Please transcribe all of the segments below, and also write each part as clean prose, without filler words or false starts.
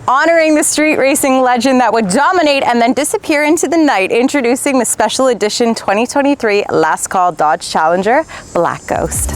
honoring the street racing legend that would dominate and then disappear into the night, introducing the special edition 2023 Last Call Dodge Challenger Black Ghost.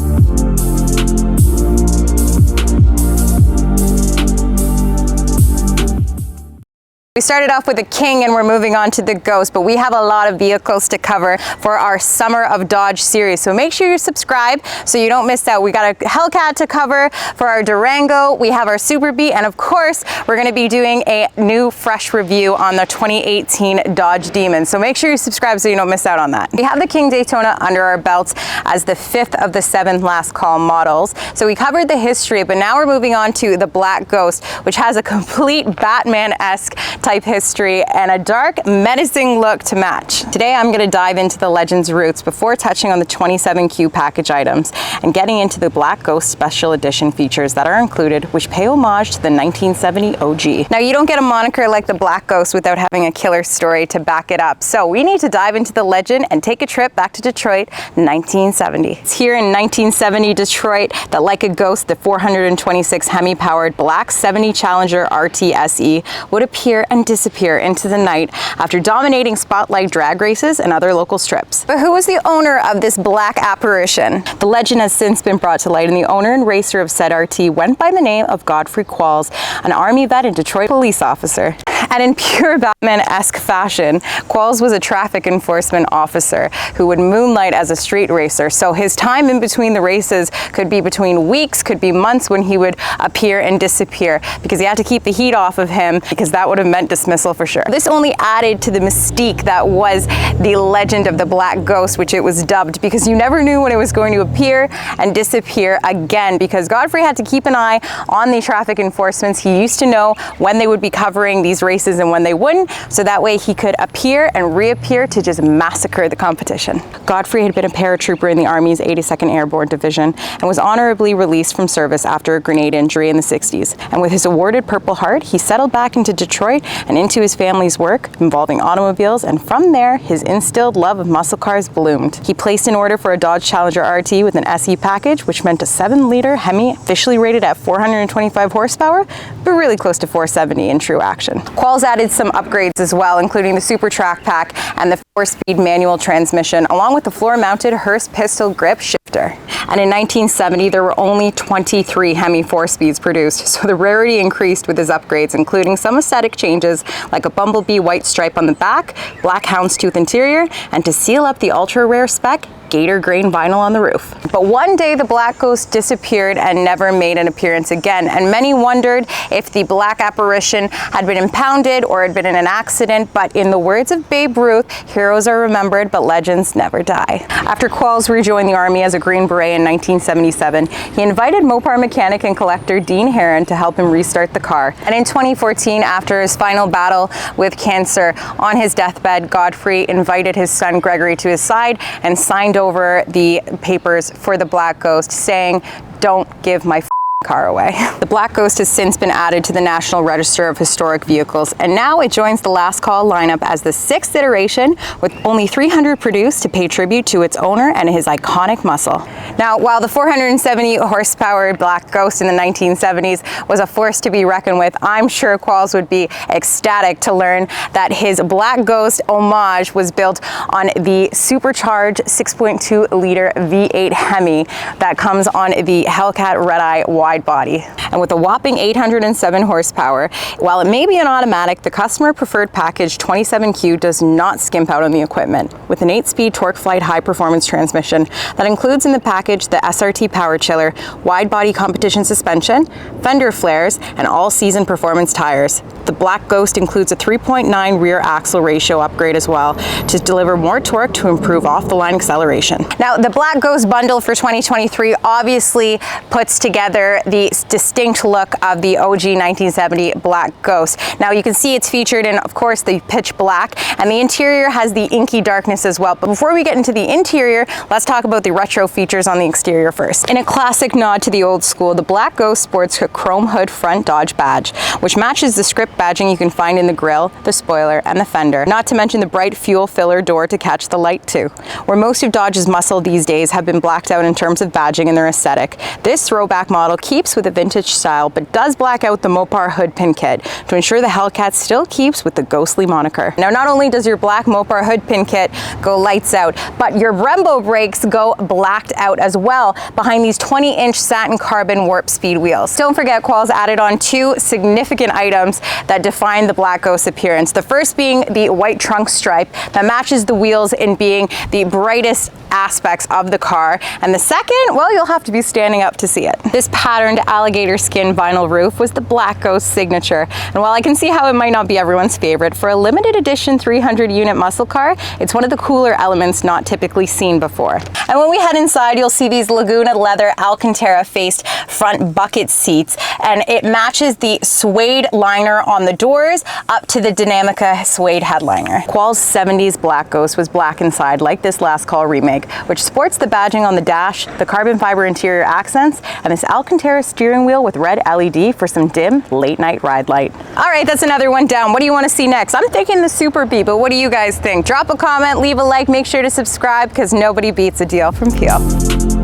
We started off with the King and we're moving on to the Ghost, but we have a lot of vehicles to cover for our Summer of Dodge series. So make sure you subscribe so you don't miss out. We got a Hellcat to cover for our Durango. We have our Super Bee, and of course, we're going to be doing a new fresh review on the 2018 Dodge Demon. So make sure you subscribe so you don't miss out on that. We have the King Daytona under our belts as the 5th of the 7 last call models. So we covered the history, but now we're moving on to the Black Ghost, which has a complete Batman-esque type history and a dark, menacing look to match. Today I'm going to dive into the legend's roots before touching on the 27Q package items and getting into the Black Ghost Special Edition features that are included, which pay homage to the 1970 OG. Now, you don't get a moniker like the Black Ghost without having a killer story to back it up, so we need to dive into the legend and take a trip back to Detroit, 1970. It's here in 1970 Detroit that, like a ghost, the 426 Hemi-powered Black 70 Challenger RT SE would appear and disappear into the night after dominating spotlight drag races and other local strips. But who was the owner of this black apparition? The legend has since been brought to light, and the owner and racer of said RT went by the name of Godfrey Qualls, an Army vet and Detroit police officer. And in pure Batman-esque fashion, Qualls was a traffic enforcement officer who would moonlight as a street racer. So his time in between the races could be between weeks, could be months, when he would appear and disappear, because he had to keep the heat off of him, because that would have meant dismissal for sure. This only added to the mystique that was the legend of the Black Ghost, which it was dubbed, because you never knew when it was going to appear and disappear again, because Godfrey had to keep an eye on the traffic enforcements. He used to know when they would be covering these races and when they wouldn't, so that way he could appear and reappear to just massacre the competition. Godfrey had been a paratrooper in the Army's 82nd Airborne Division and was honorably released from service after a grenade injury in the 60s. And with his awarded Purple Heart, he settled back into Detroit and into his family's work involving automobiles, and from there, his instilled love of muscle cars bloomed. He placed an order for a Dodge Challenger RT with an SE package, which meant a 7-liter Hemi officially rated at 425 horsepower, but really close to 470 in true action. Qualls added some upgrades as well, including the Super Track Pack and the 4-speed manual transmission, along with the floor-mounted Hurst pistol grip shifter. And in 1970, there were only 23 Hemi 4-speeds produced, so the rarity increased with his upgrades, including some aesthetic changes like a bumblebee white stripe on the back, black houndstooth interior, and to seal up the ultra-rare spec, gator grain vinyl on the roof. But one day the Black Ghost disappeared and never made an appearance again, and many wondered if the black apparition had been impounded or had been in an accident. But in the words of Babe Ruth, heroes are remembered but legends never die. After Qualls rejoined the Army as a Green Beret in 1977, he invited Mopar mechanic and collector Dean Herron to help him restart the car. And in 2014, after his final battle with cancer, on his deathbed, Godfrey invited his son Gregory to his side and signed over the papers for the Black Ghost, saying, "Don't give my car away." The Black Ghost has since been added to the National Register of Historic Vehicles, and now it joins the Last Call lineup as the 6th iteration, with only 300 produced to pay tribute to its owner and his iconic muscle. Now, while the 470 horsepower Black Ghost in the 1970s was a force to be reckoned with, I'm sure Qualls would be ecstatic to learn that his Black Ghost homage was built on the supercharged 6.2-liter V8 Hemi that comes on the Hellcat Red-Eye wide body. And with a whopping 807 horsepower, while it may be an automatic, the customer preferred package 27Q does not skimp out on the equipment. With an 8-speed TorqueFlite high-performance transmission that includes in the package the SRT power chiller, wide-body competition suspension, fender flares, and all-season performance tires. The Black Ghost includes a 3.9 rear axle ratio upgrade as well to deliver more torque to improve off-the-line acceleration. Now, the Black Ghost bundle for 2023 obviously puts together the distinct look of the OG 1970 Black Ghost. Now, you can see it's featured in, of course, the pitch black, and the interior has the inky darkness as well. But before we get into the interior, let's talk about the retro features on the exterior first. In a classic nod to the old school, the Black Ghost sports a chrome hood front Dodge badge, which matches the script badging you can find in the grille, the spoiler, and the fender. Not to mention the bright fuel filler door to catch the light too. Where most of Dodge's muscle these days have been blacked out in terms of badging and their aesthetic, this throwback model keeps with a vintage style, but does black out the Mopar hood pin kit to ensure the Hellcat still keeps with the ghostly moniker. Now, not only does your black Mopar hood pin kit go lights out, but your Brembo brakes go blacked out as well behind these 20-inch satin carbon warp speed wheels. Don't forget, Qual's added on 2 significant items that define the Black Ghost appearance. The first being the white trunk stripe that matches the wheels in being the brightest aspects of the car, and the second, well, you'll have to be standing up to see it. This patterned alligator skin vinyl roof was the Black Ghost signature, and while I can see how it might not be everyone's favorite, for a limited edition 300 unit muscle car, it's one of the cooler elements not typically seen before. And when we head inside, you'll see these Laguna leather Alcantara faced front bucket seats, and it matches the suede liner on the doors up to the Dinamica suede headliner. Qual's 70s Black Ghost was black inside, like this Last Call remake, which sports the badging on the dash, the carbon fiber interior accents, and this Alcantara steering wheel with red LED for some dim late night ride light. All right, that's another one down. What do you want to see next? I'm thinking the Super B, but what do you guys think? Drop a comment, leave a like, make sure to subscribe, because nobody beats a deal from Peel.